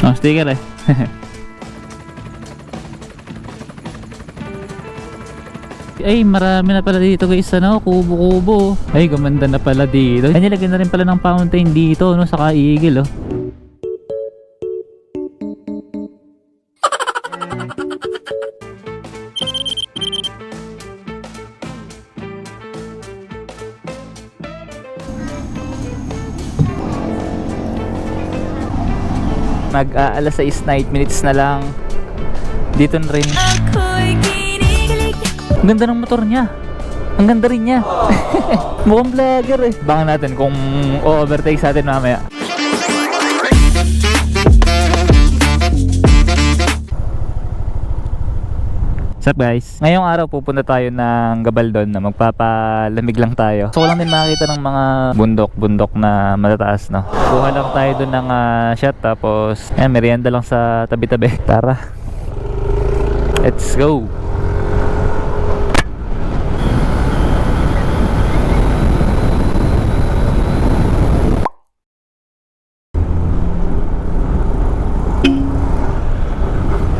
Oh, sticker eh. Ay, marami na pala dito guys, ano, kubo-kubo. Ay, gumanda na pala dito. Ay, nilagyan na rin pala ng fountain dito, no, saka eagle, oh. Mag-aalas 6 na lang. Dito na rin. Ang ganda ng motor niya. Ang ganda rin niya. Mukhang vlogger eh. Baka natin kung o-overtake sa atin mamaya. What's up guys? Ngayong araw pupunta tayo ng Gabaldon na magpapalamig lang tayo. So lang din makakita ng mga bundok na matataas, no? Kuha lang tayo doon ng shot, tapos merienda lang sa tabi-tabi. Tara, let's go!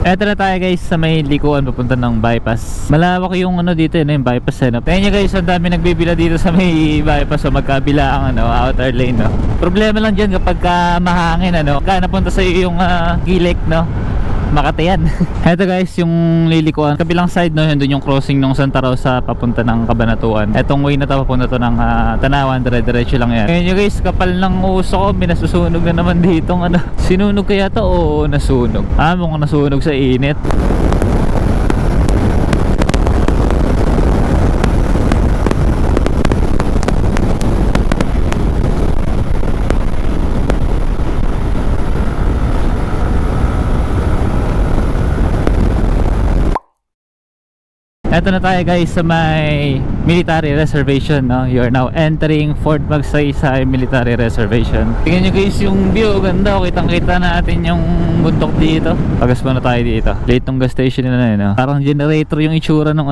Eto na tayo guys sa may likuan papunta ng bypass. Malawak yung ano dito, yung bypass setup. Tingnan nyo guys, ang dami nagbibila dito sa may bypass, so magkabila ang outer lane, no. Problema lang dyan kapag mahangin, kaya napunta sa iyo yung gilek, no, Makati yan. Eto guys, yung lilikuan kabilang side, no, yun doon yung crossing ng Santa Rosa papunta ng Cabanatuan. Etong way na to papunta to ng Tanawan, dire-diretso lang yan. Ngayon nyo guys, kapal ng uso ko, minasusunog na naman dito sinunog kaya to o nasunog? Mukhang nasunog sa init. Eto na tayo guys sa may military reservation, no? You are now entering Fort Magsaysay Military Reservation. Tingnan nyo guys yung view, ganda. Kitang kita natin yung bundok dito. Pagas muna tayo dito. Late tong gas station na no? Parang generator yung itsura ng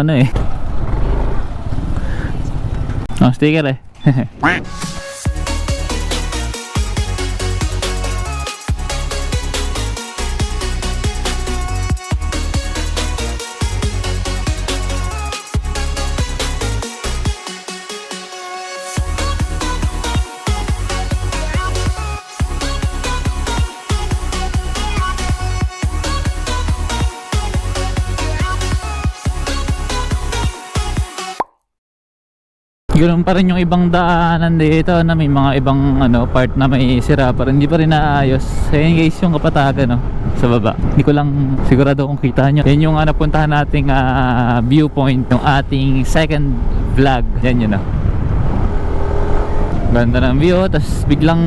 Oh, sticker eh. Ganoon pa rin yung ibang daanan dito na may mga ibang part na may sira pa rin, hindi pa rin naayos. Ayan guys yung Kapatagan, sa baba. Hindi ko lang sigurado kung kita nyo. Yan yung napuntahan nating viewpoint ng ating second vlog. Yan yun, Ganda ng view, tapos biglang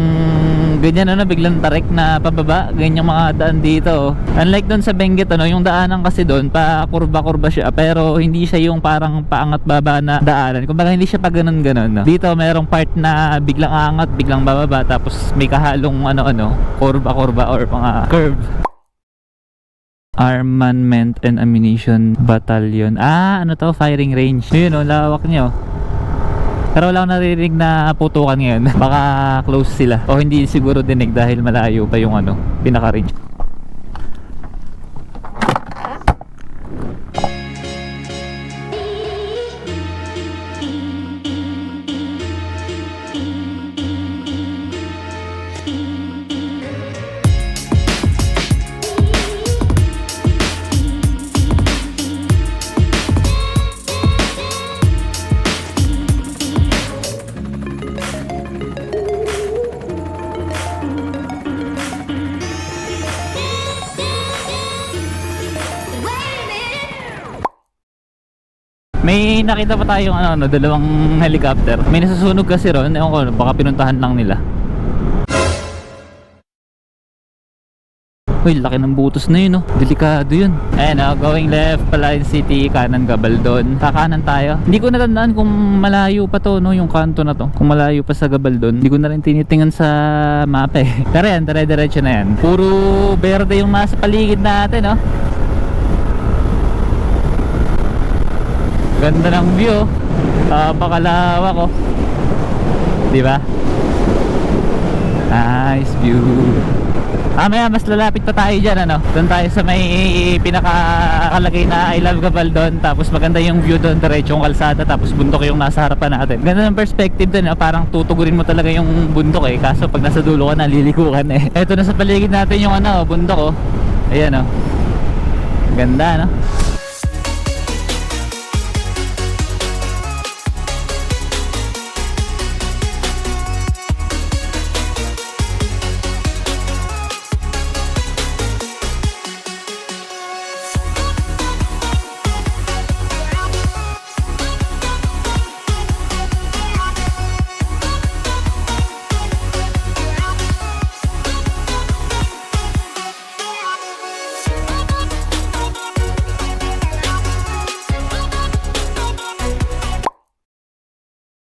ganyan biglang tarik na pababa, ganyan yung mga daan dito. Unlike doon sa Benguet, yung daanan kasi doon pa kurba-kurba siya, pero hindi siya yung parang paangat baba na daanan. Kumbaga hindi siya pa ganun-ganun. Dito mayroong part na biglang angat, biglang bababa, tapos may kahalong kurba-kurba or mga curve. Armament and Ammunition Battalion. Firing range. Yun, lawak niyo. Pero wala akong naririnig na putukan ngayon. Baka close sila. O hindi siguro dinig dahil malayo pa yung pinaka-range. May nakita pa tayong dalawang helicopter. May nasusunog kasi ron. Ewan ko, baka pinuntahan lang nila. Uy, laki ng butos na yun, delikado yun. Ayan, going left, Palayan City, kanan Gabaldon. Kakanan tayo. Hindi ko natandaan kung malayo pa to, yung kanto na to. Kung malayo pa sa Gabaldon. Hindi ko na rin tinitingnan sa mapa eh. Pero yan, dire-diretso na yan. Puro berde yung nasa paligid natin, Ganda ng view. Pakalawak, di ba? Nice view. Maya mas lalapit pa tayo dyan, ano. Doon tayo sa may pinakakalagay na I Love Gabaldon. Tapos maganda yung view doon, diretsong kalsada. Tapos bundok yung nasa harapan natin. Ganda ng perspective doon, parang tutugurin mo talaga yung bundok eh. Kaso pag nasa dulo ka, naliligo ka na eh. Eto na sa paligid natin yung ano, bundok oh. Ayan oh. Ganda, no?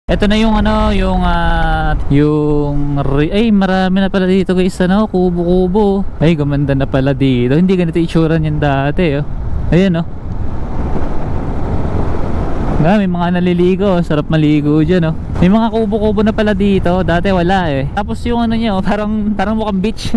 Ito na yung ano, ay marami na pala dito guys, ano, kubo-kubo. Ay gumanda na pala dito. Hindi ganito itsura niyan dati, oh. Ayan, oh. May mga naliligo, sarap maligo diyan, oh. May mga kubo-kubo na pala dito, dati wala eh. Tapos yung ano niya, oh, parang mukhang beach.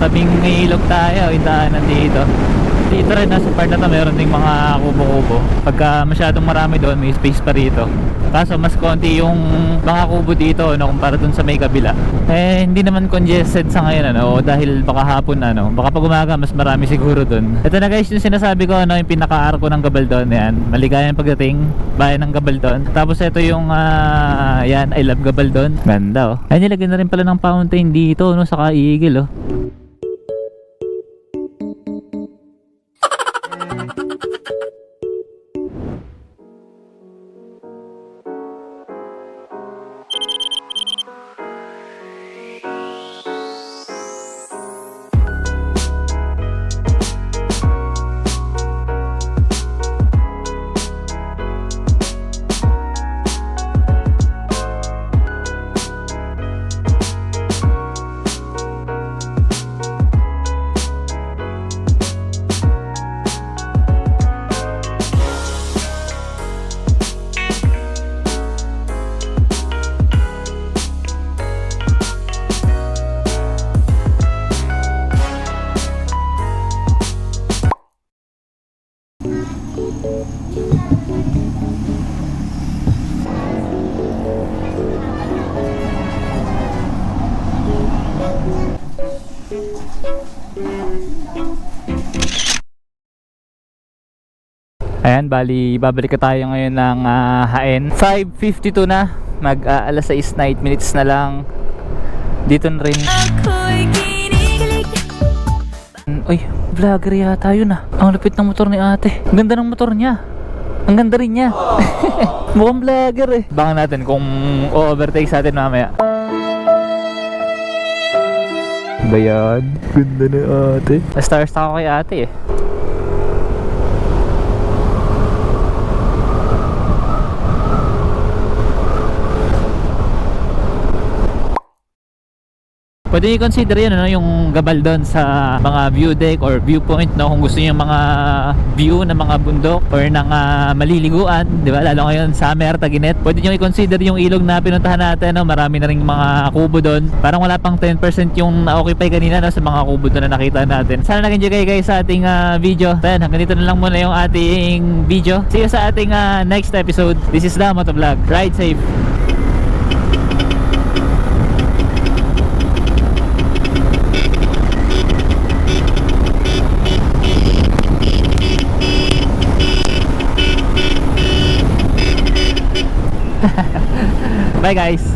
Tabing may ilog tayo, indaanan dito. Dito rin nasa part na to, meron ding mga kubo-kubo. Pagka masyadong marami doon, may space pa rito. Kaso mas konti yung mga kubo dito, no, kumpara dun sa may kabila. Eh, hindi naman congested sa ngayon, ano, dahil baka hapon, ano, baka pag umaga, mas marami siguro dun. Ito na guys, yung sinasabi ko, ano, yung pinaka-arko ng Gabaldon, yan. Maligayang pagdating, bayan ng Gabaldon. Tapos ito yung, yan, I Love Gabaldon. Ganda, oh. Ay, nilagyan na rin pala ng fountain dito, no, saka igil, oh. Ayan, bali babalik ka tayo ngayon ng Haen. 5:52 na, mag alas 6 na 8 minutes na lang. Dito na rin. Uy, vlogger yata yun ah. Ang lupit ng motor ni ate. Ang ganda ng motor niya. Ang ganda rin niya. Mukhang vlogger eh. Baka natin kung o-overtake sa atin mamaya. Bayan, ganda na ate. Na-starstruck ako kay ate eh. Pwede i-consider yun, ano, yung Gabaldon sa mga view deck or viewpoint, no? Kung gusto niyo yung mga view ng mga bundok or ng maliliguan, di ba? Lalo ngayon summer, tag-init. Pwede niyo i-consider yung ilog na pinuntahan natin, no? Marami na ring mga kubo doon. Parang wala pang 10% yung na-occupy kanina, no? Sa mga kubo doon na nakita natin. Sana nag-enjoy kayo guys sa ating video. Ayan, hanggang dito na lang muna yung ating video. See you sa ating next episode. This is the Motovlog. Ride safe! Bye guys.